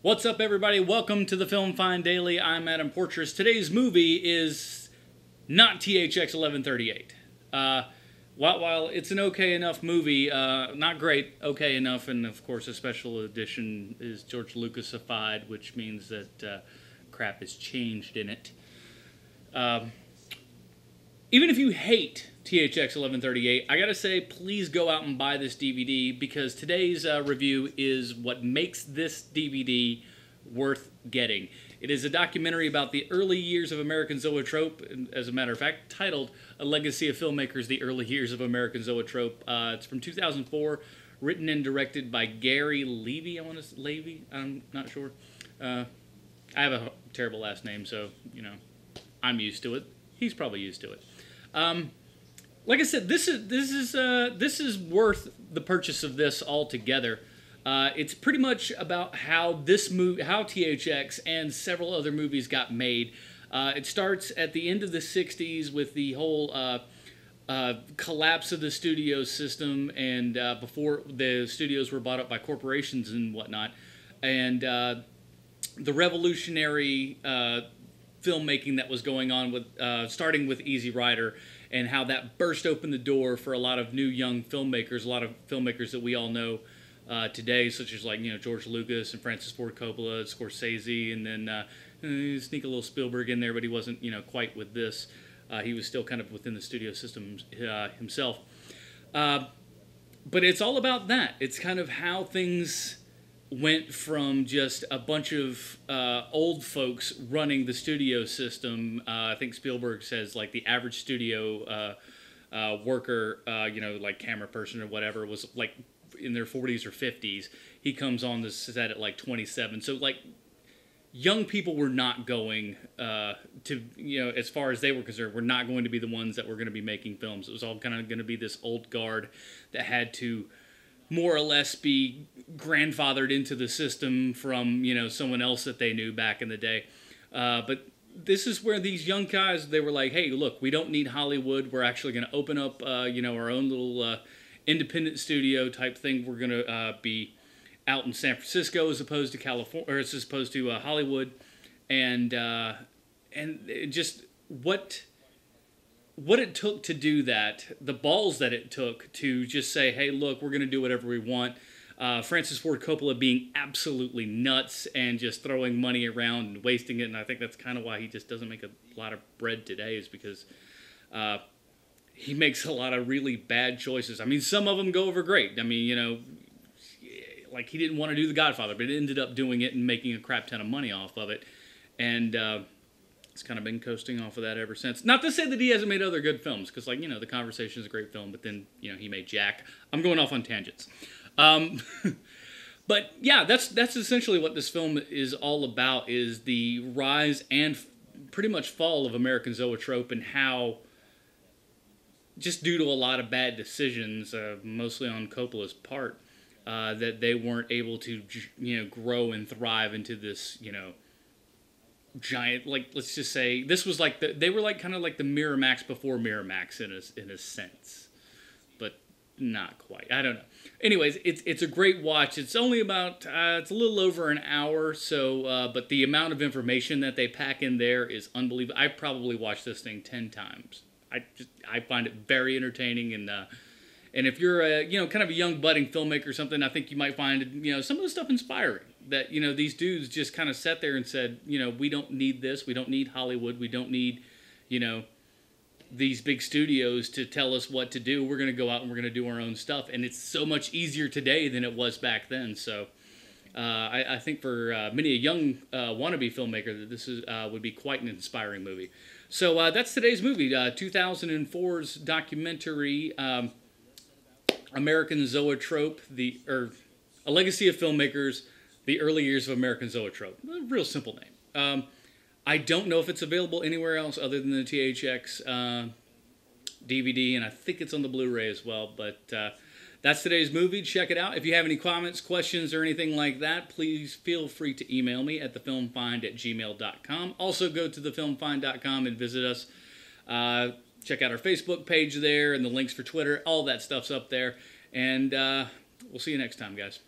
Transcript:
What's up, everybody? Welcome to the Film Find Daily. I'm Adam Portress. Today's movie is not THX 1138. While it's an okay enough movie, not great, okay enough, and of course a special edition is George Lucasified, which means that crap has changed in it. Even if you hate THX 1138, I gotta say, please go out and buy this DVD, because today's review is what makes this DVD worth getting. It is a documentary about the early years of American Zoetrope, as a matter of fact, titled A Legacy of Filmmakers, The Early Years of American Zoetrope. It's from 2004, written and directed by Gary Levy. I'm not sure. I have a terrible last name, so, you know, I'm used to it. He's probably used to it. Like I said, this is worth the purchase of this altogether. It's pretty much about how how THX and several other movies got made. It starts at the end of the '60s with the whole collapse of the studio system, and before the studios were bought up by corporations and whatnot, and the revolutionary filmmaking that was going on with starting with Easy Rider, and how that burst open the door for a lot of new young filmmakers, a lot of filmmakers that we all know today, such as, like, you know, George Lucas and Francis Ford Coppola, Scorsese, and then sneak a little Spielberg in there, but he wasn't, you know, quite with this. He was still kind of within the studio system himself. But it's all about that. It's kind of how things went from just a bunch of old folks running the studio system. I think Spielberg says, like, the average studio worker, you know, like camera person or whatever, was like in their 40s or 50s. He comes on the set at like 27. So, like, young people were not going to, you know, as far as they were concerned, were not going to be the ones that were going to be making films. It was all kind of going to be this old guard that had to more or less be grandfathered into the system from, you know, someone else that they knew back in the day. But this is where these young guys, they were like, hey, look, we don't need Hollywood. We're actually going to open up, you know, our own little independent studio type thing. We're going to be out in San Francisco as opposed to California, or as opposed to Hollywood. And it just what it took to do that, the balls that it took to just say, hey, look, we're going to do whatever we want. Francis Ford Coppola being absolutely nuts and just throwing money around and wasting it. And I think that's kind of why he just doesn't make a lot of bread today, is because he makes a lot of really bad choices. I mean, some of them go over great. I mean, you know, like, he didn't want to do The Godfather, but he ended up doing it and making a crap ton of money off of it. And it's kind of been coasting off of that ever since. Not to say that he hasn't made other good films, because, like, you know, The Conversation is a great film, but then, you know, he made Jack. I'm going off on tangents. But yeah, that's essentially what this film is all about, is the rise and pretty much fall of American Zoetrope, and how, just due to a lot of bad decisions, mostly on Coppola's part, that they weren't able to, you know, grow and thrive into this, you know, giant, like, let's just say this was like they were like kind of like the Miramax before Miramax in a sense, but not quite. I don't know. Anyways, it's a great watch. It's only about it's a little over an hour, so but the amount of information that they pack in there is unbelievable. I probably watched this thing 10 times. I find it very entertaining, and if you're a, you know, kind of a young budding filmmaker or something, I think you might find, you know, some of the stuff inspiring. That, you know, these dudes just kind of sat there and said, you know, we don't need this. We don't need Hollywood. We don't need, you know, these big studios to tell us what to do. We're going to go out and we're going to do our own stuff. And it's so much easier today than it was back then. So I think for many a young wannabe filmmaker, that this is would be quite an inspiring movie. So that's today's movie, 2004's documentary, American Zoetrope, A Legacy of Filmmakers, The Early Years of American Zoetrope. A real simple name. I don't know if it's available anywhere else other than the THX DVD, and I think it's on the Blu-ray as well. But that's today's movie. Check it out. If you have any comments, questions, or anything like that, please feel free to email me at thefilmfind@gmail.com. Also, go to thefilmfind.com and visit us. Check out our Facebook page there, and the links for Twitter. All that stuff's up there. And we'll see you next time, guys.